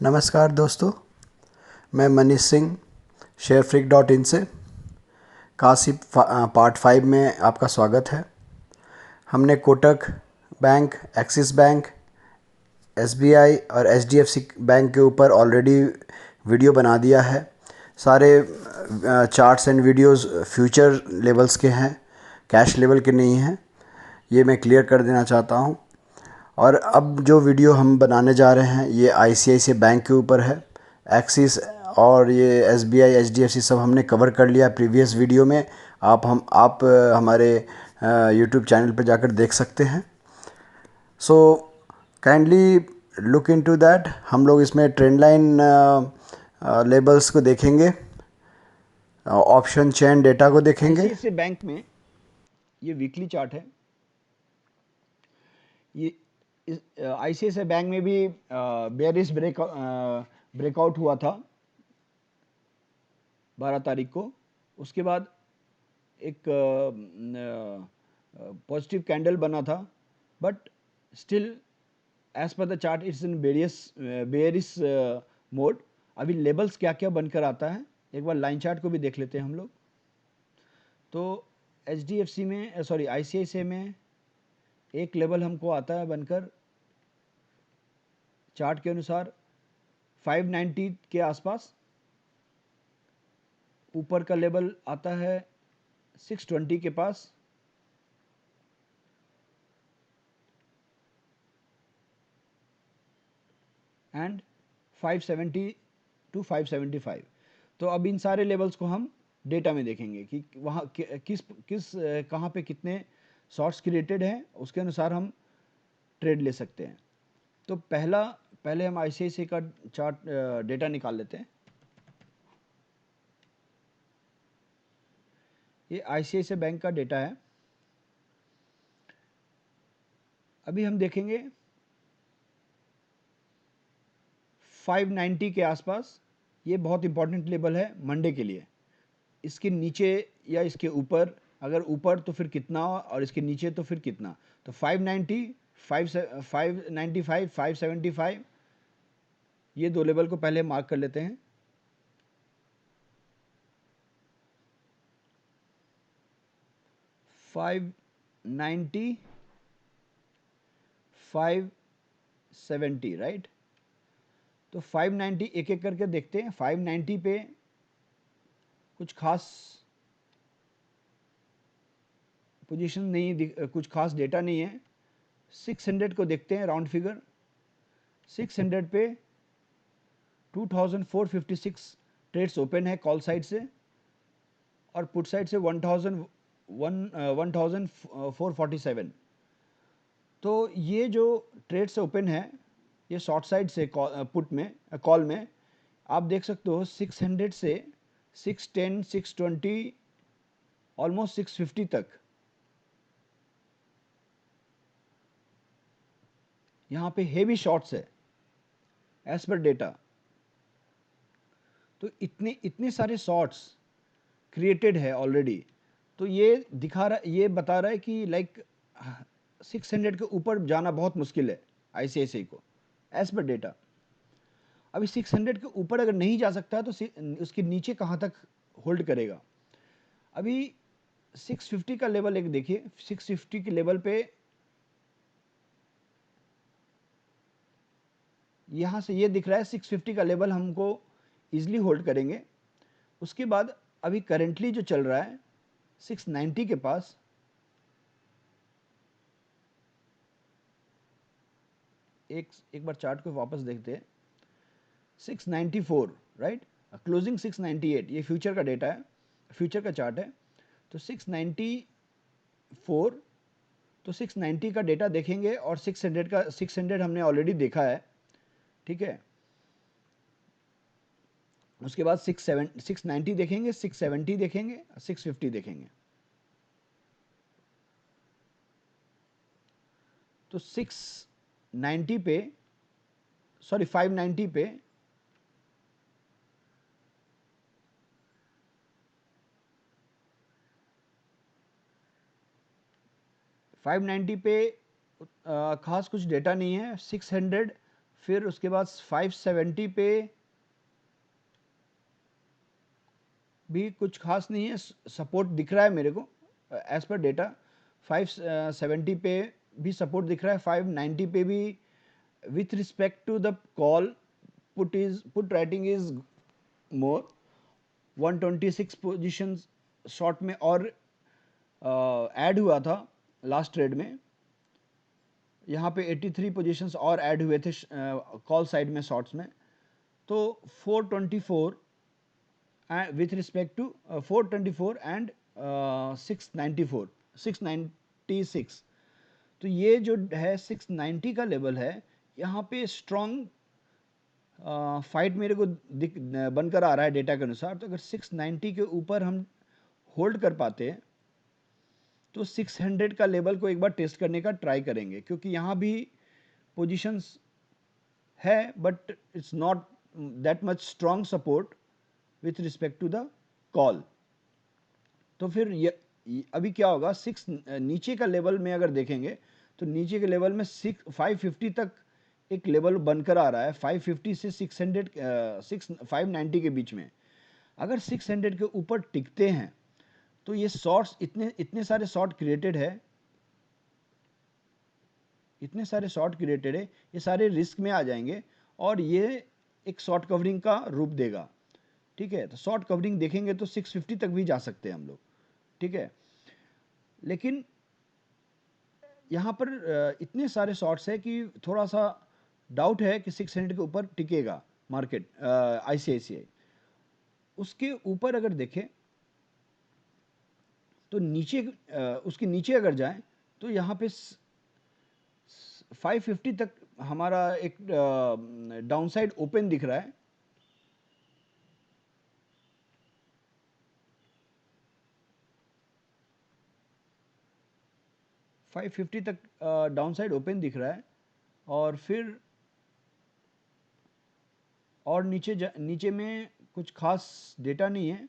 नमस्कार दोस्तों, मैं मनीष सिंह शेयरफ्रिक.इन से कासिप पार्ट 5 में आपका स्वागत है। हमने Kotak bank, axis bank, SBI और एचडीएफसी बैंक के ऊपर ऑलरेडी वीडियो बना दिया है। सारे charts and videos future levels के हैं, कैश लेवल के नहीं हैं। ये मैं क्लियर कर देना चाहता हूँ। और अब जो वीडियो हम बनाने जा रहे हैं ये आईसीआईसीआई बैंक के ऊपर है। एक्सिस और ये एसबीआई, एचडीएफसी सब हमने कवर कर लिया प्रीवियस वीडियो में। आप हमारे यूट्यूब चैनल पर जाकर देख सकते हैं। So kindly look into that. हम लोग इसमें ट्रेंड लाइन लेबल्स को देखेंगे, ऑप्शन चेन डेटा को देखेंगे। आईसीआईसीआई बैंक में ये वीकली चार्ट है। ये आईसीआईसीआई बैंक में भी बेयरिश ब्रेकआउट हुआ था 12 तारीख को। उसके बाद एक पॉजिटिव कैंडल बना था, but still as per the chart it's in bearish mode. अभी लेवल्स क्या क्या बनकर आता है, एक बार लाइन चार्ट को भी देख लेते हैं हम लोग। तो एचडीएफसी में आईसीआईसीआई में एक लेवल हमको आता है बनकर चार्ट के अनुसार 590 के आसपास। ऊपर का लेवल आता है 620 के पास। And 570 to 575। तो अब इन सारे लेवल्स को हम डेटा में देखेंगे कि वहाँ किस कहाँ पे कितने शॉर्ट्स क्रिएटेड हैं, उसके अनुसार हम ट्रेड ले सकते हैं। तो पहले हम आईसीआईसीआई का चार्ट डेटा निकाल लेते हैं। ये आईसीआईसीआई बैंक का डेटा है। अभी हम देखेंगे 590 के आसपास। ये बहुत इंपॉर्टेंट लेवल है मंडे के लिए। इसके नीचे या इसके ऊपर, अगर ऊपर तो फिर कितना और इसके नीचे तो फिर कितना। तो 590, 595, 575, ये दो लेवल को पहले मार्क कर लेते हैं। Five 570, right. तो 590 एक एक करके देखते हैं। 590 पे कुछ खास पोजीशन नहीं, कुछ खास डेटा नहीं है। 600 को देखते हैं, राउंड फिगर। 600 पे 2456 ट्रेड्स ओपन है कॉल साइड से, और पुट साइड से 1447। तो ये जो ट्रेड्स ओपन है ये शॉर्ट साइड से पुट में, कॉल में आप देख सकते हो 600 से 610, 620, ऑलमोस्ट 650 तक यहाँ पे हेवी शॉर्ट्स है एज पर डेटा। तो इतने सारे शॉर्ट्स क्रिएटेड है ऑलरेडी। तो ये बता रहा है कि लाइक 600 के ऊपर जाना बहुत मुश्किल है आईसीआईसीआई को एज पर डेटा। अभी 600 के ऊपर अगर नहीं जा सकता है तो उसके नीचे कहाँ तक होल्ड करेगा। अभी 650 का लेवल एक देखिए। 650 के लेवल पे यहाँ से ये दिख रहा है 650 का लेवल हमको इजीली होल्ड करेंगे। उसके बाद अभी करेंटली जो चल रहा है 690 के पास, एक बार चार्ट को वापस देखते हैं। 694, राइट। क्लोजिंग 698, ये फ्यूचर का डेटा है, फ्यूचर का चार्ट है। तो 694, तो 690 का डेटा देखेंगे और 600 हमने ऑलरेडी देखा है, ठीक है। उसके बाद 690 देखेंगे, 670 देखेंगे, 650 देखेंगे। तो 690 पे, सॉरी 590 पे 590 पे खास कुछ डेटा नहीं है। 600, फिर उसके बाद 570 पे भी कुछ खास नहीं है, सपोर्ट दिख रहा है मेरे को एज पर डेटा। 570 पे भी सपोर्ट दिख रहा है, 590 पे भी। With respect to the call, put writing is more, 126 position short में और ऐड हुआ था लास्ट ट्रेड में। यहाँ पे 83 पोजीशंस और ऐड हुए थे कॉल साइड में शॉर्ट्स में। तो 424 with respect to 424 एंड 694 696। तो ये जो है 690 का लेवल है, यहाँ पे स्ट्रॉन्ग फाइट मेरे को बनकर आ रहा है डेटा के अनुसार। तो अगर 690 के ऊपर हम होल्ड कर पाते हैं तो 600 का लेवल को एक बार टेस्ट करने का ट्राई करेंगे, क्योंकि यहाँ भी पोजीशंस है but it's not that much strong support with respect to the call. तो फिर अभी क्या होगा, 6 नीचे का लेवल में अगर देखेंगे तो नीचे के लेवल में 550 तक एक लेवल बनकर आ रहा है। 550 से 600 590 के बीच में अगर 600 के ऊपर टिकते हैं तो ये शॉर्ट्स इतने इतने सारे शॉर्ट क्रिएटेड है, इतने सारे शॉर्ट क्रिएटेड है, ये सारे रिस्क में आ जाएंगे और ये एक शॉर्ट कवरिंग का रूप देगा। ठीक है, तो शॉर्ट कवरिंग देखेंगे तो 650 तक भी जा सकते हैं हम लोग। ठीक है, लेकिन यहाँ पर इतने सारे शॉर्ट्स है कि थोड़ा सा डाउट है कि 600 के ऊपर टिकेगा मार्केट आईसीआईसीआई। उसके ऊपर अगर देखें तो नीचे उसके नीचे अगर जाएं तो यहाँ पे 550 तक हमारा एक डाउनसाइड ओपन दिख रहा है। फाइव फिफ्टी तक डाउनसाइड ओपन दिख रहा है और फिर और नीचे में कुछ खास डेटा नहीं है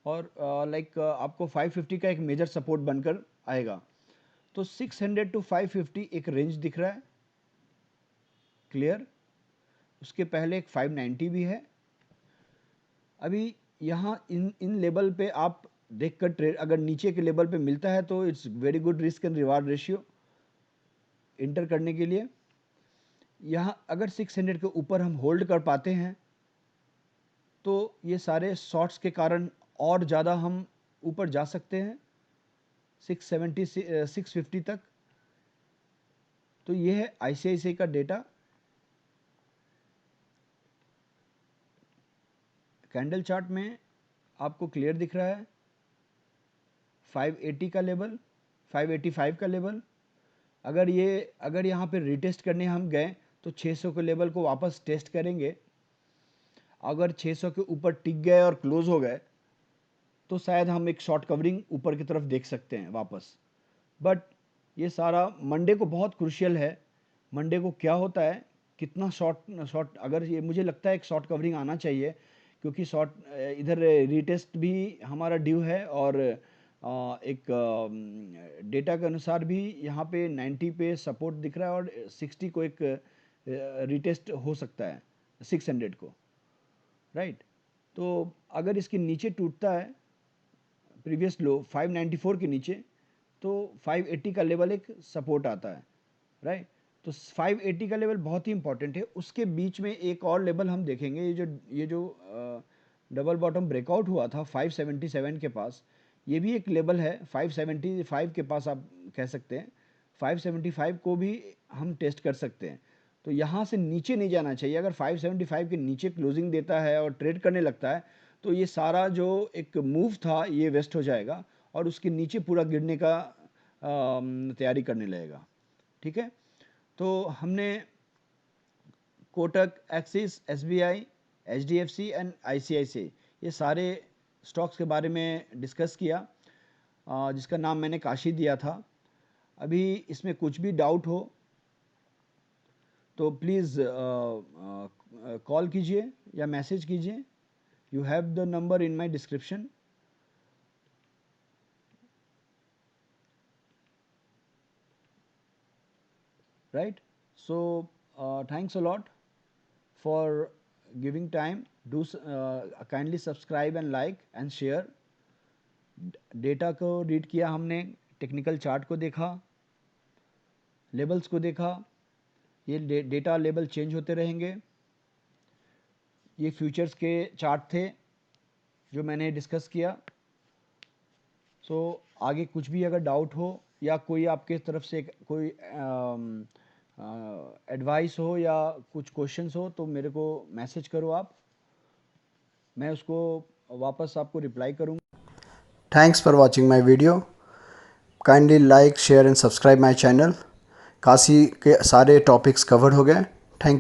और लाइक आपको 550 का एक मेजर सपोर्ट बनकर आएगा। तो 600 टू 550 एक रेंज दिख रहा है क्लियर। उसके पहले एक 590 भी है। अभी यहाँ इन लेवल पे आप देखकर ट्रेड, अगर नीचे के लेवल पे मिलता है तो it's very good risk and reward ratio inter करने के लिए। यहाँ अगर 600 के ऊपर हम होल्ड कर पाते हैं तो ये सारे शॉर्ट्स के कारण और ज़्यादा हम ऊपर जा सकते हैं 670 से 650 तक। तो ये है आईसीआईसीआई का डेटा। कैंडल चार्ट में आपको क्लियर दिख रहा है 580 का लेवल, 585 का लेवल। अगर यहाँ पे रिटेस्ट करने हम गए तो 600 के लेवल को वापस टेस्ट करेंगे। अगर 600 के ऊपर टिक गए और क्लोज हो गए तो शायद हम एक शॉर्ट कवरिंग ऊपर की तरफ देख सकते हैं वापस। बट ये सारा मंडे को बहुत क्रूशियल है। मंडे को क्या होता है, कितना शॉर्ट अगर ये मुझे लगता है एक शॉर्ट कवरिंग आना चाहिए, क्योंकि शॉर्ट इधर रिटेस्ट भी हमारा ड्यू है और एक डेटा के अनुसार भी यहाँ पे 90 पे सपोर्ट दिख रहा है और 60 को एक रिटेस्ट हो सकता है 600 को, राइट। तो अगर इसके नीचे टूटता है प्रीवियस लो 594 के नीचे तो 580 का लेवल एक सपोर्ट आता है, राइट। तो 580 का लेवल बहुत ही इंपॉर्टेंट है। उसके बीच में एक और लेवल हम देखेंगे, ये जो डबल बॉटम ब्रेकआउट हुआ था 577 के पास, ये भी एक लेवल है 575 के पास आप कह सकते हैं। 575 को भी हम टेस्ट कर सकते हैं। तो यहाँ से नीचे नहीं जाना चाहिए। अगर 575 के नीचे क्लोजिंग देता है और ट्रेड करने लगता है तो ये सारा जो एक मूव था ये वेस्ट हो जाएगा और उसके नीचे पूरा गिरने का तैयारी करने लगेगा। ठीक है, तो हमने Kotak, axis, SBI, HDFC and ICICI ये सारे स्टॉक्स के बारे में डिस्कस किया, जिसका नाम मैंने काशी दिया था। अभी इसमें कुछ भी डाउट हो तो प्लीज़ कॉल कीजिए या मैसेज कीजिए। You have the number in my description, right. So thanks a lot for giving time. Do kindly subscribe and like and share. Data को रीड किया हमने, टेक्निकल चार्ट को देखा, लेबल्स को देखा, ये डेटा लेबल चेंज होते रहेंगे। ये फ्यूचर्स के चार्ट थे जो मैंने डिस्कस किया। सो आगे कुछ भी अगर डाउट हो या कोई आपके तरफ से कोई एडवाइस हो या कुछ क्वेश्चंस हो तो मेरे को मैसेज करो आप, मैं उसको वापस आपको रिप्लाई करूँगा। Thanks for watching my video. Kindly like, share and subscribe my channel. Kashi के सारे टॉपिक्स कवर हो गए। थैंक